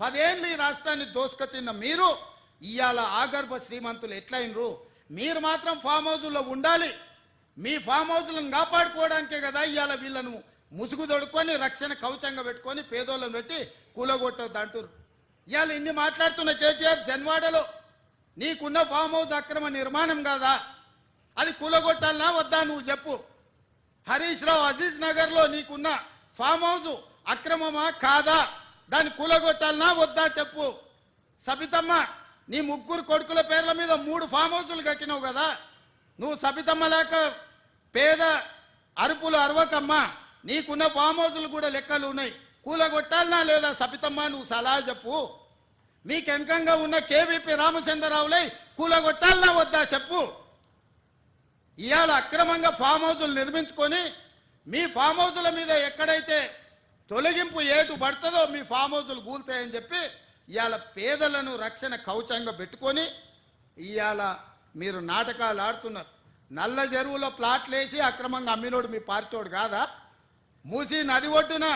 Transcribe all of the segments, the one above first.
10 ఏళ్ళు ఈ రాష్ట్రాన్ని దోసుకతిన్న మీరు ఇవాళ ఆగర్భ శ్రీమంతులు ఎట్లయినరు? మీరు మాత్రం ఫామ్ హౌజుల్లో ఉండాలి. మీ ఫామ్ హౌజులను కాపాడుకోవడానికే కదా ఇవాళ వీళ్ళను ముసుగు తొడుక్కొని రక్షణ కవచంగా పెట్టుకొని పేదోళ్ళను పెట్టి కూలగొట్టద్దు అంటారు. ఇవాళ ఇన్ని మాట్లాడుతున్న కేటీఆర్ జన్వాడలో నీకున్న ఫామ్ హౌస్ అక్రమ నిర్మాణం కాదా? అది కూలగొట్టాలనా వద్దా నువ్వు చెప్పు. హరీష్ రావు అజీజ్ నగర్లో నీకున్న ఫామ్ హౌస్ అక్రమమా కాదా? దాన్ని కూలగొట్టాలనా వద్దా చెప్పు. సబితమ్మ నీ 3 కొడుకుల పేర్ల మీద 3 ఫామ్ హౌసులు కట్టినావు కదా. నువ్వు సబితమ్మ లేక పేద అరుపులు అరవకమ్మా. నీకున్న ఫామ్ హౌసులు కూడా లెక్కలు ఉన్నాయి. కూలగొట్టాలనా లేదా సబితమ్మ? నువ్వు సలహా చెప్పు. మీకు వెనకంగా ఉన్న కేవీపీ రామచంద్రరావులై కూలగొట్టాలనా వద్దా చెప్పు. ఇవాళ అక్రమంగా ఫామ్ హౌసులు నిర్మించుకొని మీ ఫామ్ హౌసుల మీద ఎక్కడైతే తొలగింపు ఏటు పడుతుందో మీ ఫామ్ హౌసులు కూలుతాయని చెప్పి ఇవాళ పేదలను రక్షణ కవచంగా పెట్టుకొని ఇవాళ మీరు నాటకాలు ఆడుతున్నారు. నల్ల చెరువులో ప్లాట్లు వేసి అక్రమంగా అమ్మినోడు మీ పార్టీోడు కాదా? మూసి నది ఒడ్డున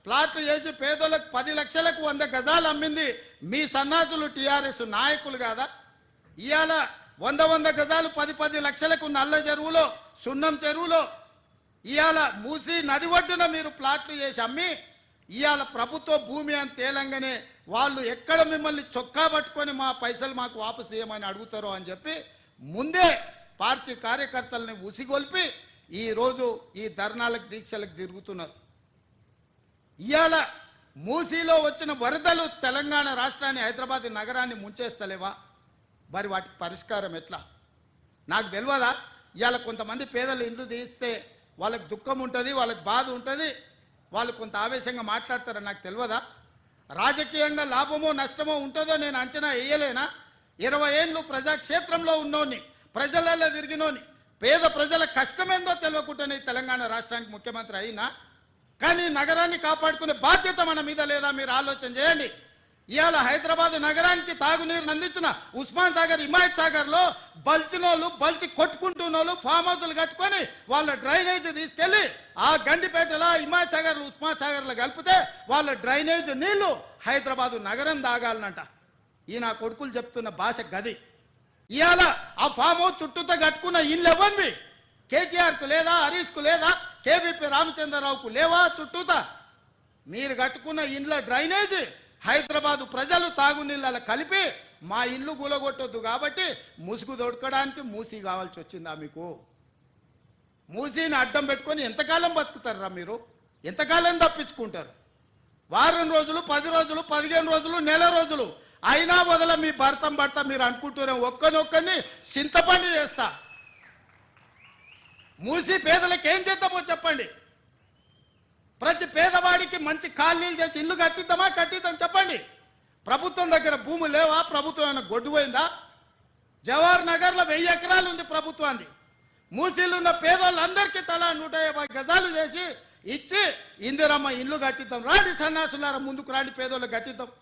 ప్లాట్లు వేసి పేదలకు 10 లక్షలకు 100 గజాలు అమ్మింది మీ సన్నాసులు టీఆర్ఎస్ నాయకులు కాదా? ఇవాళ 100 గజాలు 10 లక్షలకు నల్ల చెరువులో సున్నం చెరువులో ఇవాళ మూసి నది ఒడ్డున మీరు ప్లాట్లు చేసి అమ్మి ఇవాళ ప్రభుత్వ భూమి అని తేలంగానే వాళ్ళు ఎక్కడ మిమ్మల్ని చొక్కా పట్టుకొని మా పైసలు మాకు వాపసు చేయమని అడుగుతారో అని చెప్పి ముందే పార్టీ కార్యకర్తల్ని ఉసిగొల్పి ఈరోజు ఈ ధర్నాలకు దీక్షలకు తిరుగుతున్నారు. ఇవాళ మూసీలో వచ్చిన వరదలు తెలంగాణ రాష్ట్రాన్ని హైదరాబాద్ నగరాన్ని ముంచేస్తలేవా? మరి వాటికి పరిష్కారం ఎట్లా? నాకు తెలియదా? ఇవాళ కొంతమంది పేదలు ఇండ్లు తీస్తే వాళ్ళకి దుఃఖం ఉంటుంది, వాళ్ళకి బాధ ఉంటుంది, వాళ్ళు కొంత ఆవేశంగా మాట్లాడతారని నాకు తెలియదా? రాజకీయంగా లాభమో నష్టమో ఉంటుందో నేను అంచనా వేయలేనా? 20 ఏళ్ళు ప్రజాక్షేత్రంలో ఉన్నోని, ప్రజలలో తిరిగినోని, పేద ప్రజల కష్టమేందో తెలియకుండానే తెలంగాణ రాష్ట్రానికి ముఖ్యమంత్రి అయినా. కానీ నగరాన్ని కాపాడుకునే బాధ్యత మన మీద లేదా? మీరు ఆలోచన చేయండి. ఇవాళ హైదరాబాద్ నగరానికి తాగునీరుని అందించిన ఉస్మాన్ సాగర్, హిమాయత్ సాగర్లో బల్చినోళ్ళు బల్చి కొట్టుకుంటున్నోళ్ళు ఫామ్ హౌసులు కట్టుకొని వాళ్ళ డ్రైనేజ్ తీసుకెళ్లి ఆ గండిపేటలో హిమాయత్ సాగర్, ఉస్మాన్ సాగర్లో కలిపితే వాళ్ళ డ్రైనేజ్ నీళ్లు హైదరాబాద్ నగరం తాగాలనంట. ఈ నా కొడుకులు చెప్తున్న భాష గది. ఇవాళ ఆ ఫామ్ హౌస్ చుట్టూతో కట్టుకున్న ఇల్లు ఎవరివి? కేటీఆర్కు లేదా? హరీష్కు లేదా? కేవీపీ రామచంద్రరావుకు లేవా? చుట్టూతా మీరు కట్టుకున్న ఇండ్ల డ్రైనేజ్ హైదరాబాదు ప్రజలు తాగునీళ్ళ కలిపి మా ఇల్లు కూలగొట్టొద్దు కాబట్టి ముసుగు దొడకడానికి మూసీ కావాల్సి వచ్చిందా మీకు? మూసీని అడ్డం పెట్టుకొని ఎంతకాలం బతుకుతారా మీరు? ఎంతకాలం తప్పించుకుంటారు? వారం రోజులు, 10 రోజులు, 15 రోజులు, నెల రోజులు అయినా వదల మీ భర్త మీరు అనుకుంటూనే ఒక్కనొక్కని చింతపండి చేస్తా. మూసీ పేదలకు ఏం చేద్దామో చెప్పండి. ప్రతి పేదవాడికి మంచి కాలనీలు చేసి ఇల్లు కట్టిద్దాం చెప్పండి. ప్రభుత్వం దగ్గర భూములు లేవా? ప్రభుత్వం ఏమైనా గొడ్డుపోయిందా? జవహర్ నగర్లో 1000 ఎకరాలు ఉంది ప్రభుత్వాన్ని. మూసీలు ఉన్న పేదవాళ్ళందరికీ తలా 150 గజాలు చేసి ఇచ్చి ఇందిరమ్మ ఇల్లు కట్టిద్దాం. రాండి సన్నాసులారా, ముందుకు రాండి, పేదోళ్ళు కట్టిద్దాం.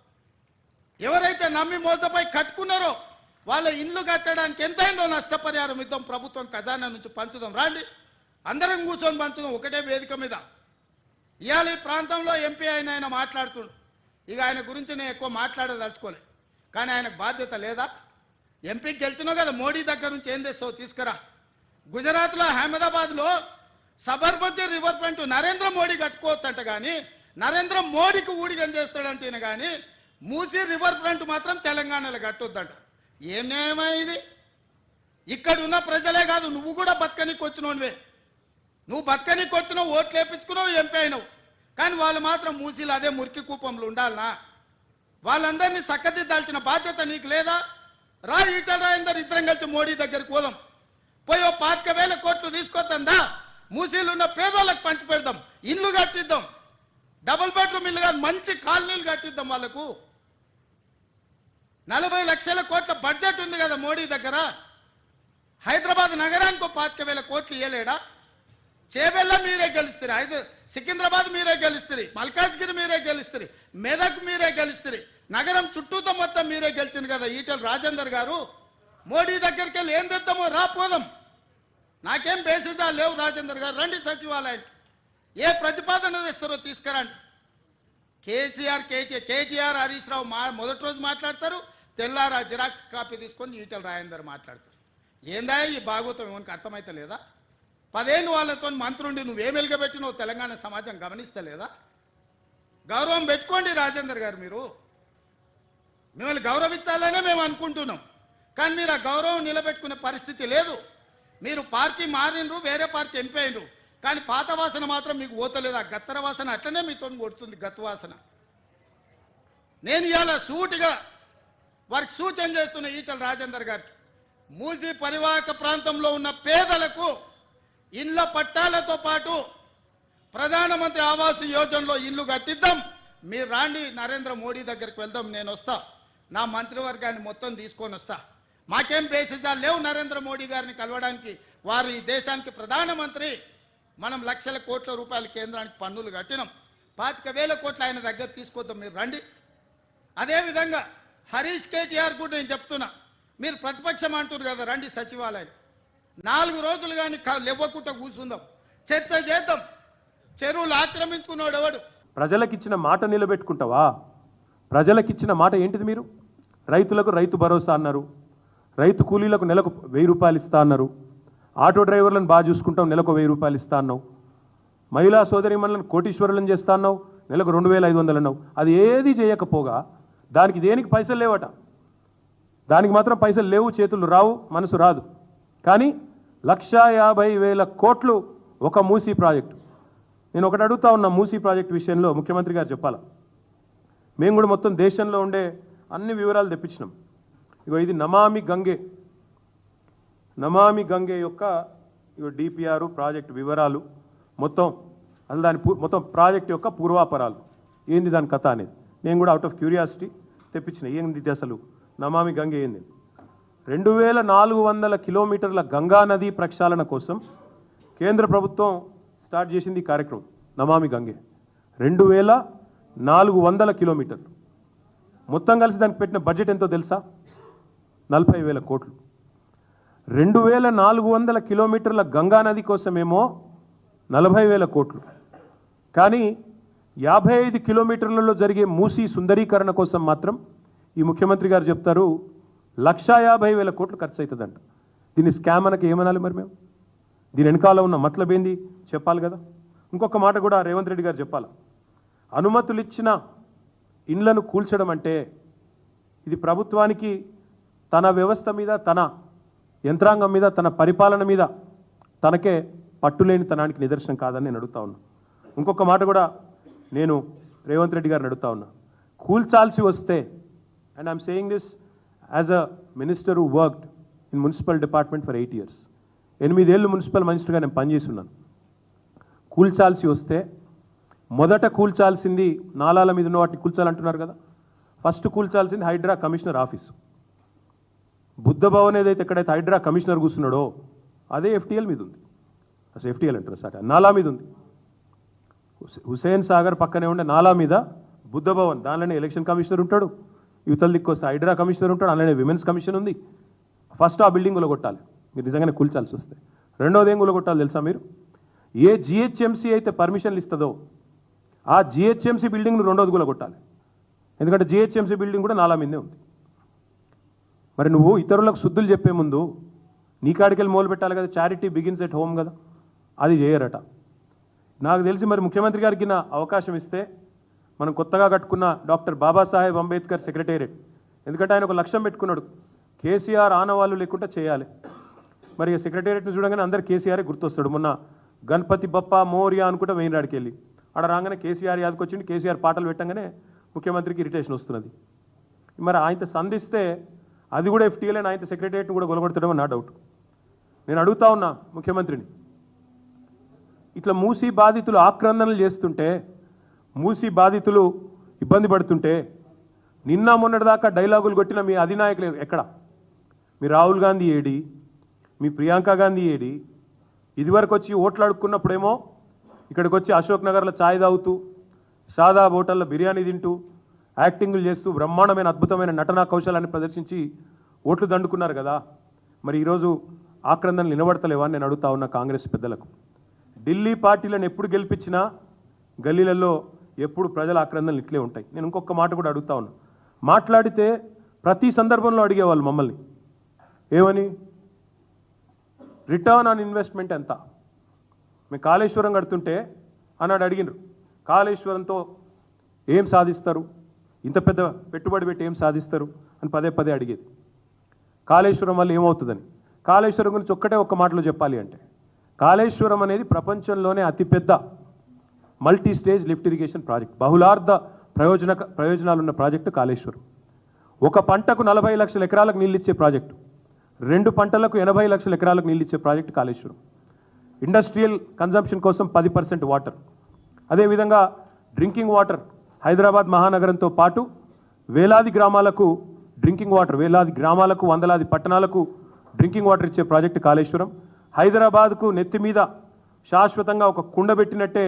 ఎవరైతే నమ్మి మోసపోయి కట్టుకున్నారో వాళ్ళ ఇల్లు కట్టడానికి ఎంతైందో నష్టపరిహారం ఇద్దాం, ప్రభుత్వం ఖజానా నుంచి పంచుదాం. రాండి, అందరం కూర్చొని పంచుదాం ఒకటే వేదిక మీద. ఇవాళ ఈ ప్రాంతంలో ఎంపీ ఆయన మాట్లాడుతుండు. ఇక ఆయన గురించి నేను ఎక్కువ మాట్లాడదలుచుకోలే. కానీ ఆయనకు బాధ్యత లేదా? ఎంపీకి గెలిచినావు కదా, మోడీ దగ్గర నుంచి ఏం తెస్తావు తీసుకురా. గుజరాత్లో అహ్మదాబాద్లో సబర్మతి రివర్ ఫ్రంట్ నరేంద్ర మోడీ కట్టుకోవచ్చు అంట, కానీ నరేంద్ర మోడీకి ఊడిగం చేస్తాడంటే కానీ మూసీ రివర్ ఫ్రంట్ మాత్రం తెలంగాణలో కట్టొద్దంట. ఏం న్యాయమా ఇది? ఇక్కడ ఉన్న ప్రజలే కాదు, నువ్వు కూడా బతకనికి వచ్చినోనివే. నువ్వు బతకనికి వచ్చినావు, ఓట్లు వేపించుకున్నావు, ఎంపీ అయినావు. కానీ వాళ్ళు మాత్రం మూసీలు అదే మురికి కూపంలో ఉండాలనా? వాళ్ళందరినీ చక్కదిద్దాల్సిన బాధ్యత నీకు లేదా? రా, ఈటల రాజేందర్ ఇద్దరం కలిసి మోడీ దగ్గరికి పోదాం. పోయి 25,000 కోట్లు తీసుకొద్దా, మూసీలు ఉన్న పేదోళ్ళకి పంచి పెడదాం, ఇల్లు కట్టిద్దాం, డబుల్ బెడ్రూమ్ ఇల్లు కాదు మంచి కాలనీలు కట్టిద్దాం వాళ్ళకు. 40 లక్షల కోట్ల బడ్జెట్ ఉంది కదా మోడీ దగ్గర. హైదరాబాద్ నగరానికి 25,000 కోట్లు ఇవ్వలేడా? చేబెల్ల మీరే గెలుస్తారు, సికింద్రాబాద్ మీరే గెలుస్తారు, మల్కాజ్గిరి మీరే గెలుస్తారు, మెదక్ మీరే గెలుస్తారు, నగరం చుట్టూతో మొత్తం మీరే గెలిచింది కదా ఈటల రాజేందర్ గారు. మోడీ దగ్గరికి వెళ్ళి ఏం తెద్దామో రాపోదాం. నాకేం బేసిజాలు లేవు. రాజేందర్ గారు రండి సచివాలయానికి, ఏ ప్రతిపాదన తెస్తారో తీసుకురండి. కేటీఆర్ హరీష్ రావు మొదటి రోజు మాట్లాడతారు, తెల్లారా జిరాక్స్ కాపీ తీసుకొని ఈటల రాజేందర్ మాట్లాడతారు. ఏందా ఈ భాగవతం ఎవరికి అర్థమైతే లేదా? 10 ఏళ్ళు వాళ్ళతో మంత్రుండి నువ్వేం వెలుగబెట్టినావు తెలంగాణ సమాజం గమనిస్తలేదా? గౌరవం పెట్టుకోండి రాజేందర్ గారు, మీరు మిమ్మల్ని గౌరవించాలనే మేము అనుకుంటున్నాం, కానీ మీరు ఆ గౌరవం నిలబెట్టుకునే పరిస్థితి లేదు. మీరు పార్టీ మారినరు, వేరే పార్టీ ఎంపైనరు, కానీ పాత వాసన మాత్రం మీకు పోతలేదు. ఆ గత్తర వాసన అట్లనే మీతో కొడుతుంది, గత్తు వాసన. నేను ఇవాళ సూటిగా వారికి సూచన చేస్తున్న ఈటల రాజేందర్ గారికి, మూసీ పరివాహక ప్రాంతంలో ఉన్న పేదలకు ఇళ్ల పట్టాలతో పాటు ప్రధానమంత్రి ఆవాస్ యోజనలో ఇల్లు కట్టిద్దాం. మీరు రాండి, నరేంద్ర మోడీ దగ్గరికి వెళ్దాం, నేను వస్తా, నా మంత్రివర్గాన్ని మొత్తం తీసుకొని వస్తా. మాకేం బేసిజాలు లేవు నరేంద్ర మోడీ గారిని కలవడానికి. వారు ఈ దేశానికి ప్రధానమంత్రి. మనం లక్షల కోట్ల రూపాయల కేంద్రానికి పన్నులు కట్టినాం, 25,000 కోట్లు ఆయన దగ్గర తీసుకొద్దాం, మీరు రండి. అదేవిధంగా హరీష్ కేటీఆర్ కూడా నేను చెప్తున్నా, మీరు ప్రతిపక్షం అంటున్నారు కదా, రండి సచివాలయం 4 రోజులు కానీ లేవకుండా కూర్చుందాం, చర్చ చేద్దాం. చెరువులు ఆక్రమించుకున్నాడు ఎవడు? ప్రజలకిచ్చిన మాట నిలబెట్టుకుంటావా? ప్రజలకిచ్చిన మాట ఏంటిది? మీరు రైతులకు రైతు భరోసా అన్నారు, రైతు కూలీలకు నెలకు 1000 రూపాయలు ఇస్తా అన్నారు, ఆటో డ్రైవర్లను బాగా చూసుకుంటాం నెలకు 1000 రూపాయలు ఇస్తా అన్నావు, మహిళా సోదరిమణులను కోటీశ్వరులను చేస్తా అన్నావు, నెలకు 2500 అన్నావు. అది ఏది చేయకపోగా దానికి దేనికి పైసలు లేవట. దానికి మాత్రం పైసలు లేవు, చేతులు రావు, మనసు రాదు. కానీ 1,50,000 కోట్లు ఒక మూసీ ప్రాజెక్టు. నేను ఒకటి అడుగుతా ఉన్నా, మూసీ ప్రాజెక్టు విషయంలో ముఖ్యమంత్రి గారు చెప్పాలా. మేము కూడా మొత్తం దేశంలో ఉండే అన్ని వివరాలు తెప్పించినాం. ఇగో ఇది నమామి గంగే, నమామి గంగే యొక్క ఇగో డిపిఆర్ ప్రాజెక్టు వివరాలు మొత్తం, అసలు దాని మొత్తం ప్రాజెక్ట్ యొక్క పూర్వాపరాలు ఏంది, దాని కథ అనేది నేను కూడా అవుట్ ఆఫ్ క్యూరియాసిటీ తెప్పించిన. ఏంది అసలు నమామి గంగే ఏంది? 2400 కిలోమీటర్ల గంగా నది ప్రక్షాళన కోసం కేంద్ర ప్రభుత్వం స్టార్ట్ చేసింది ఈ కార్యక్రమం నమామి గంగే. 2400 కిలోమీటర్లు మొత్తం కలిసి దానికి పెట్టిన బడ్జెట్ ఎంతో తెలుసా? 40,000 కోట్లు. 2400 కిలోమీటర్ల గంగా నది కోసమేమో 40,000 కోట్లు. కానీ 55 కిలోమీటర్లలో జరిగే మూసీ సుందరీకరణ కోసం మాత్రం ఈ ముఖ్యమంత్రి గారు చెప్తారు 1,50,000 కోట్లు ఖర్చు అవుతుందంట. దీన్ని స్కామ్ అనక ఏమనాలి మరి మేము? దీని వెనకాల ఉన్న మతలబేంది చెప్పాలి కదా. ఇంకొక మాట కూడా రేవంత్ రెడ్డి గారు చెప్పాలి. అనుమతులు ఇచ్చిన ఇండ్లను కూల్చడం అంటే ఇది ప్రభుత్వానికి తన వ్యవస్థ మీద, తన యంత్రాంగం మీద, తన పరిపాలన మీద తనకే పట్టులేని తనానికి నిదర్శనం కాదని నేను అడుగుతా ఉన్నా. ఇంకొక మాట కూడా నేను రేవంత్ రెడ్డి గారిని అడుగుతా ఉన్నా. కూల్చాల్సి వస్తే, and I'm saying this as a minister who worked in municipal department for 8 years, 8 ఏళ్ళు మున్సిపల్ మినిస్టర్గా నేను పనిచేస్తున్నాను. కూల్చాల్సి వస్తే మొదట కూల్చాల్సింది నాలాల మీద ఉన్న వాటిని కూల్చాలంటున్నారు కదా, ఫస్ట్ కూల్చాల్సింది హైడ్రా కమిషనర్ ఆఫీసు. బుద్ధ భవన్ ఏదైతే ఎక్కడైతే హైడ్రా కమిషనర్ కూర్చున్నాడో అదే FTL మీద ఉంది. అసలు FTL అంటారు సార్, నాలా మీద ఉంది. హుసేన్ సాగర్ పక్కనే ఉండే నాలా మీద బుద్ధ భవన్, దానిలోనే ఎలక్షన్ కమిషనర్ ఉంటాడు, యువతల దిక్కొస్తే హైడ్రా కమిషనర్ ఉంటాడు, అలానే విమెన్స్ కమిషన్ ఉంది. ఫస్ట్ ఆ బిల్డింగ్ కొట్టాలి మీరు నిజంగానే కూల్చాల్సి వస్తే. రెండోది ఏం కొట్టాలి తెలుసా మీరు? ఏ GHMC అయితే పర్మిషన్లు ఇస్తుందో ఆ GHMC బిల్డింగ్ను రెండోది కొట్టాలి. ఎందుకంటే GHMC బిల్డింగ్ కూడా నాలా మీదే ఉంది. మరి నువ్వు ఇతరులకు శుద్ధులు చెప్పే ముందు నీ కాడికెళ్ళి మొదలు పెట్టాలి కదా. చారిటీ బిగిన్స్ ఎట్ హోమ్ కదా, అది చేయరట. నాకు తెలిసి మరి ముఖ్యమంత్రి గారికి నా అవకాశం ఇస్తే మనం కొత్తగా కట్టుకున్న డాక్టర్ బాబాసాహెబ్ అంబేద్కర్ సెక్రటేరియట్, ఎందుకంటే ఆయన ఒక లక్ష్యం పెట్టుకున్నాడు, కేసీఆర్ ఆనవాళ్ళు లేకుండా చేయాలి. మరి సెక్రటేరియట్ని చూడగానే అందరు కేసీఆరే గుర్తొస్తాడు. మొన్న గణపతి బప్ప మోరియా అనుకుంటే వెయిన్రాడికి వెళ్ళి ఆడ రాగానే కేసీఆర్ యాదకొచ్చింది, కేసీఆర్ పాటలు పెట్టగానే ముఖ్యమంత్రికి ఇరిటేషన్ వస్తున్నది. మరి ఆయనతో సంధిస్తే అది కూడా FTL అని ఆయన సెక్రటేరియట్ని కూడా గొలగొడతాడమని నా డౌట్. నేను అడుగుతా ఉన్నా ముఖ్యమంత్రిని, ఇట్లా మూసీ బాధితులు ఆక్రందనలు చేస్తుంటే, మూసీ బాధితులు ఇబ్బంది పడుతుంటే, నిన్న మొన్నటిదాకా డైలాగులు కొట్టిన మీ అధినాయకులు ఎక్కడ? మీ రాహుల్ గాంధీ ఏడి? మీ ప్రియాంక గాంధీ ఏడి? ఇదివరకు వచ్చి ఓట్లు అడుక్కున్నప్పుడేమో ఇక్కడికి వచ్చి అశోక్ నగర్లో ఛాయ్ తాగుతూ, సాదా హోటల్లో బిర్యానీ తింటూ, యాక్టింగ్లు చేస్తూ బ్రహ్మాండమైన అద్భుతమైన నటనా కౌశలాన్ని ప్రదర్శించి ఓట్లు దండుకున్నారు కదా. మరి ఈరోజు ఆక్రందనలు నిలబడతలేవా అని నేను అడుగుతా ఉన్నా కాంగ్రెస్ పెద్దలకు. ఢిల్లీ పార్టీలను ఎప్పుడు గెలిపించినా గల్లీలలో ఎప్పుడు ప్రజల ఆక్రందనలు ఇట్లే ఉంటాయి. నేను ఇంకొక మాట కూడా అడుగుతా ఉన్నా. మాట్లాడితే ప్రతి సందర్భంలో అడిగేవాళ్ళు మమ్మల్ని ఏమని, రిటర్న్ ఆన్ ఇన్వెస్ట్మెంట్ ఎంత? మేము కాళేశ్వరం కడుతుంటే అన్నాడు అడిగినారు, కాళేశ్వరంతో ఏం సాధిస్తారు, ఇంత పెద్ద పెట్టుబడి పెట్టి ఏం సాధిస్తారు అని పదే పదే అడిగేది. కాళేశ్వరం వల్ల ఏమవుతుందని. కాళేశ్వరం గురించి ఒక్క మాటలో చెప్పాలి అంటే, కాళేశ్వరం అనేది ప్రపంచంలోనే అతిపెద్ద multi stage lift irrigation project, బహుళార్థ ప్రయోజనాలున్న ప్రాజెక్టు కాళేశ్వరం. ఒక పంటకు 40 లక్షల ఎకరాలకు నీళ్ళు ఇచ్చే ప్రాజెక్టు, 2 పంటలకు 80 లక్షల ఎకరాలకు నీళ్ళు ఇచ్చే ప్రాజెక్టు కాళేశ్వరం. ఇండస్ట్రియల్ కన్జంప్షన్ కోసం 10% వాటర్. అదేవిధంగా డ్రింకింగ్ వాటర్ హైదరాబాద్ మహానగరంతో పాటు వేలాది గ్రామాలకు డ్రింకింగ్ వాటర్, వేలాది గ్రామాలకు వందలాది పట్టణాలకు డ్రింకింగ్ వాటర్ ఇచ్చే ప్రాజెక్టు కాళేశ్వరం. హైదరాబాద్కు నెత్తి మీద శాశ్వతంగా ఒక కుండ పెట్టినట్టే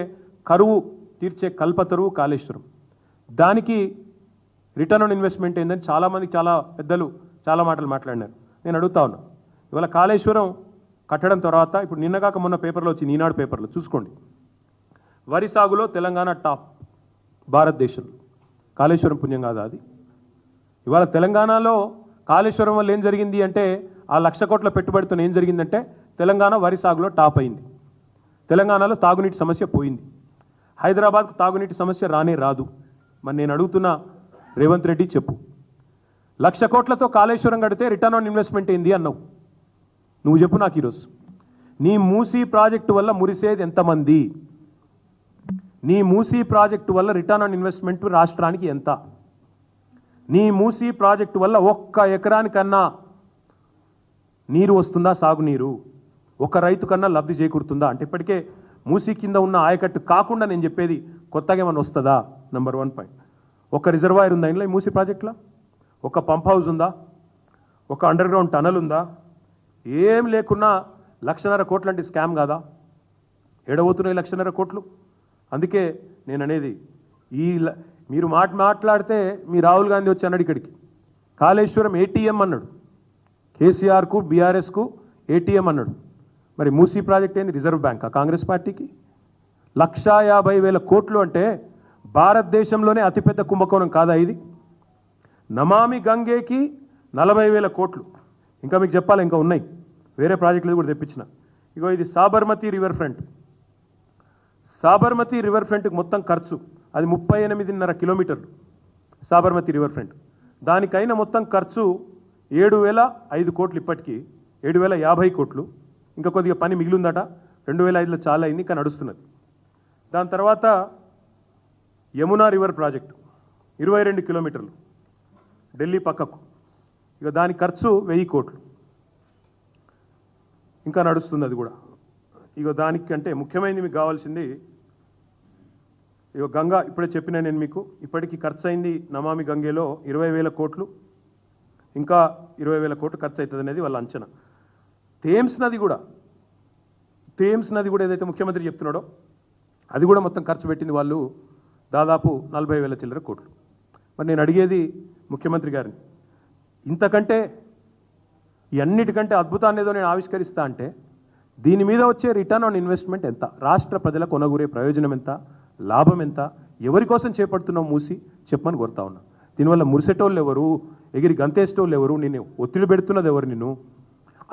కరువు తీర్చే కల్పతరువు కాళేశ్వరం. దానికి రిటర్న్ ఆన్ ఇన్వెస్ట్మెంట్ ఏందని చాలామంది, చాలా పెద్దలు చాలా మాటలు మాట్లాడినారు. నేను అడుగుతా ఉన్నా, ఇవాళ కాళేశ్వరం కట్టడం తర్వాత, ఇప్పుడు నిన్నగాక మొన్న పేపర్లో వచ్చింది, ఈనాడు పేపర్లో చూసుకోండి, వరి సాగులో తెలంగాణ టాప్ భారతదేశంలో. కాళేశ్వరం పుణ్యం కాదా అది? ఇవాళ తెలంగాణలో కాళేశ్వరం వల్ల ఏం జరిగింది అంటే, ఆ 1,00,000 కోట్ల పెట్టుబడితో ఏం జరిగిందంటే తెలంగాణ వరి సాగులో టాప్ అయింది. తెలంగాణలో తాగునీటి సమస్య పోయింది. హైదరాబాద్కు తాగునీటి సమస్య రానే రాదు. మరి నేను అడుగుతున్నా రేవంత్ రెడ్డి, చెప్పు, 1,00,000 కోట్లతో కాళేశ్వరం కడితే రిటర్న్ ఆన్ ఇన్వెస్ట్మెంట్ ఏంది అన్నావు. నువ్వు చెప్పు నాకు ఈరోజు. నీ మూసీ ప్రాజెక్టు వల్ల మురిసేది ఎంతమంది? నీ మూసీ ప్రాజెక్టు వల్ల రిటర్న్ ఆన్ ఇన్వెస్ట్మెంట్ రాష్ట్రానికి ఎంత? నీ మూసీ ప్రాజెక్టు వల్ల 1 ఎకరానికన్నా నీరు వస్తుందా, సాగునీరు? ఒక రైతు కన్నా లబ్ధి చేకూరుతుందా? అంటే ఇప్పటికే మూసీ కింద ఉన్న ఆయకట్టు కాకుండా నేను చెప్పేది కొత్తగా ఏమైనా వస్తుందా? Number 1 point. ఒక రిజర్వాయర్ ఉందా ఇంట్లో ఈ మూసీ ప్రాజెక్టులో? ఒక పంప్ హౌస్ ఉందా? ఒక అండర్ గ్రౌండ్ టనల్ ఉందా? ఏం లేకున్నా 1,50,000 కోట్లు అంటే స్కామ్ కాదా? ఎడబోతున్నాయి 1,50,000 కోట్లు. అందుకే నేను అనేది, మీరు మాట్లాడితే మీ రాహుల్ గాంధీ వచ్చి అన్నాడు ఇక్కడికి, కాళేశ్వరం ఏటీఎం అన్నాడు, కేసీఆర్కు బీఆర్ఎస్కు ఏటీఎం అన్నాడు. మరి మూసీ ప్రాజెక్ట్ ఏంది, రిజర్వ్ బ్యాంకా కాంగ్రెస్ పార్టీకి? 1,50,000 కోట్లు అంటే భారతదేశంలోనే అతిపెద్ద కుంభకోణం కాదా ఇది? నమామి గంగేకి 40,000 కోట్లు. ఇంకా మీకు చెప్పాలి, ఇంకా ఉన్నాయి వేరే ప్రాజెక్టులు కూడా తెప్పించిన. ఇగో ఇది Sabarmati river front. Sabarmati river ఫ్రంట్కి మొత్తం ఖర్చు అది 38.5 కిలోమీటర్లు సాబర్మతి రివర్ ఫ్రంట్. దానికైనా మొత్తం ఖర్చు 7,005 కోట్లు, ఇప్పటికీ 7,050 కోట్లు. ఇంకా కొద్దిగా పని మిగిలిందట, 2005లో చాలా అయింది, ఇంకా నడుస్తున్నది. దాని తర్వాత యమునా రివర్ ప్రాజెక్టు 22 కిలోమీటర్లు ఢిల్లీ పక్కకు, ఇక దాని ఖర్చు 1000 కోట్లు, ఇంకా నడుస్తుంది అది కూడా. ఇక దానికంటే ముఖ్యమైనది మీకు కావాల్సింది, ఇక గంగా ఇప్పుడే చెప్పినా నేను మీకు, ఇప్పటికీ ఖర్చు అయింది నమామి గంగేలో 20,000 కోట్లు, ఇంకా 20,000 కోట్లు ఖర్చు అవుతుంది అనేది వాళ్ళ అంచనా. థేమ్స్ నది కూడా ఏదైతే ముఖ్యమంత్రి చెప్తున్నాడో అది కూడా మొత్తం ఖర్చు పెట్టింది వాళ్ళు దాదాపు 40,000 చిల్లర కోట్లు. మరి నేను అడిగేది ముఖ్యమంత్రి గారిని, ఇంతకంటే ఈ అన్నిటికంటే అద్భుతాన్ని ఏదో నేను ఆవిష్కరిస్తా అంటే దీని మీద వచ్చే రిటర్న్ ఆన్ ఇన్వెస్ట్మెంట్ ఎంత, రాష్ట్ర ప్రజలకు కొనగూరే ప్రయోజనం ఎంత, లాభం ఎంత, ఎవరి కోసం చేపడుతున్నావు మూసి చెప్పమని కోరుతా ఉన్నా. దీనివల్ల మురిసేటోళ్ళు ఎవరు, ఎగిరి గంతేసేటోళ్ళు ఎవరు, నిన్ను ఒత్తిడి పెడుతున్నది ఎవరు నిన్ను?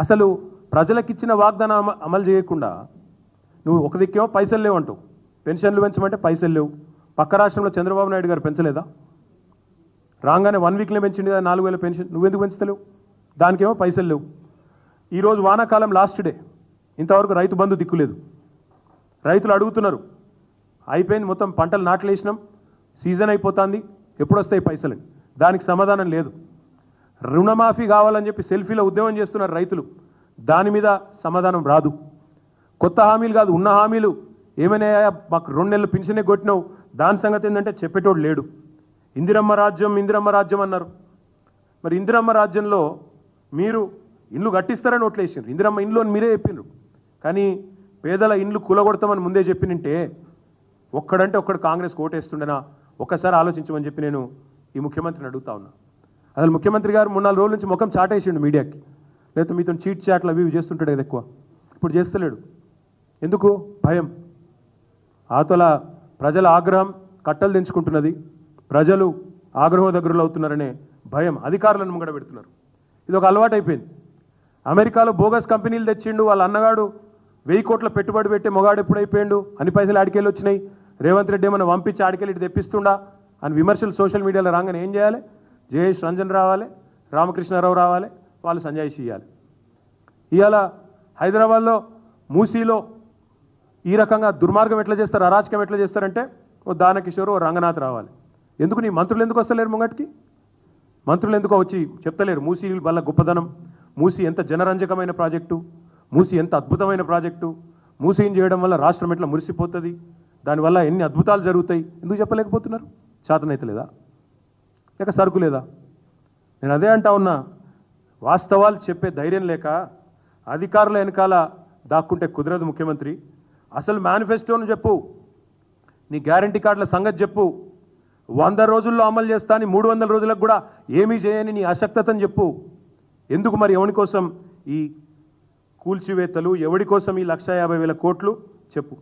అసలు ప్రజలకిచ్చిన వాగ్దానం అమలు చేయకుండా నువ్వు ఒక దిక్కేమో పైసలు లేవంటావు, పెన్షన్లు పెంచమంటే పైసలు లేవు. పక్క రాష్ట్రంలో చంద్రబాబు నాయుడు గారు పెంచలేదా? రాగానే 1 వీక్లో పెంచింది కదా 4,000 పెన్షన్, నువ్వెందుకు పెంచుతలేవు? దానికేమో పైసలు లేవు. ఈరోజు వానాకాలం లాస్ట్ డే, ఇంతవరకు రైతు బంధు దిక్కులేదు. రైతులు అడుగుతున్నారు, అయిపోయింది మొత్తం పంటలు నాట్లేసినాం, సీజన్ అయిపోతుంది, ఎప్పుడు వస్తాయి పైసలని? దానికి సమాధానం లేదు. రుణమాఫీ కావాలని చెప్పి సెల్ఫీలో ఉద్యమం చేస్తున్నారు రైతులు, దాని మీద సమాధానం రాదు. కొత్త హామీలు కాదు, ఉన్న హామీలు ఏమైనా, మాకు 2 నెలలు పెన్షనే కొట్టినావు, దాని సంగతి ఏంటంటే చెప్పేటోడు లేడు. ఇందిరమ్మ రాజ్యం అన్నారు. మరి ఇందిరమ్మ రాజ్యంలో మీరు ఇండ్లు కట్టిస్తారని ఓట్లేసారు, ఇందిరమ్మ ఇండ్లు అని మీరే చెప్పిండ్రు. కానీ పేదల ఇండ్లు కూలగొడతామని ముందే చెప్పినంటే ఒక్కడంటే ఒక్కడు కాంగ్రెస్ ఓటేస్తుండేనా? ఒక్కసారి ఆలోచించమని చెప్పి నేను ఈ ముఖ్యమంత్రిని అడుగుతా ఉన్నా. అసలు ముఖ్యమంత్రి గారు 3-4 రోజుల నుంచి ముఖం చాటేసిండు మీడియాకి, లేకపోతే మీతో చీట్ చాట్లు అవి చేస్తుంటాడు కదా ఎక్కువ, ఇప్పుడు చేస్తలేడు. ఎందుకు? భయం. ఆతల ప్రజల ఆగ్రహం, కట్టలు తెంచుకుంటున్నది, ప్రజలు ఆగ్రహ దగ్గరలో అవుతున్నారనే భయం అధికారులను ముంగడ పెడుతున్నారు. ఇది ఒక అలవాటు అయిపోయింది. అమెరికాలో బోగస్ కంపెనీలు తెచ్చిండు, వాళ్ళ అన్నగాడు 1000 కోట్ల పెట్టుబడి పెట్టే మొగాడు ఎప్పుడైపోయిండు, అన్ని పైసలు ఆడికెళ్ళి వచ్చినాయి, రేవంత్ రెడ్డి ఏమన్నా పంపించి ఆడికెళ్ళి ఇటు తెప్పిస్తుండా అని విమర్శలు సోషల్ మీడియాలో రాగానే ఏం చేయాలి? జయేష్ రంజన్ రావాలి, రామకృష్ణారావు రావాలి, వాళ్ళు సంజాయిషి ఇవ్వాలి. ఇవాళ హైదరాబాద్లో మూసీలో ఈ రకంగా దుర్మార్గం ఎట్లా చేస్తారు, అరాచకం ఎట్లా చేస్తారంటే ఓ దానకిషోర్, ఓ రంగనాథ్ రావాలి. ఎందుకు నీ మంత్రులు ఎందుకు వస్తలేరు ముంగటికి? మంత్రులు ఎందుకో వచ్చి చెప్తలేరు మూసీ వల్ల గొప్పదనం, మూసీ ఎంత జనరంజకమైన ప్రాజెక్టు, మూసీ ఎంత అద్భుతమైన ప్రాజెక్టు, మూసీని చేయడం వల్ల రాష్ట్రం ఎట్లా మురిసిపోతుంది, దానివల్ల ఎన్ని అద్భుతాలు జరుగుతాయి, ఎందుకు చెప్పలేకపోతున్నారు? చేతనైతే లేదా, లేక సరుకు లేదా? నేను అదే అంటా ఉన్నా, వాస్తవాలు చెప్పే ధైర్యం లేక అధికారుల వెనకాల దాక్కుంటే కుదరదు ముఖ్యమంత్రి. అసలు మేనిఫెస్టోను చెప్పు, నీ గ్యారంటీ కార్డుల సంగతి చెప్పు, 100 రోజుల్లో అమలు చేస్తా అని 300 రోజులకు కూడా ఏమీ చేయని నీ అశక్తతను చెప్పు. ఎందుకు మరి ఎవరి కోసం ఈ కూల్చివేతలు, ఎవడి కోసం ఈ 150,000 కోట్లు చెప్పు.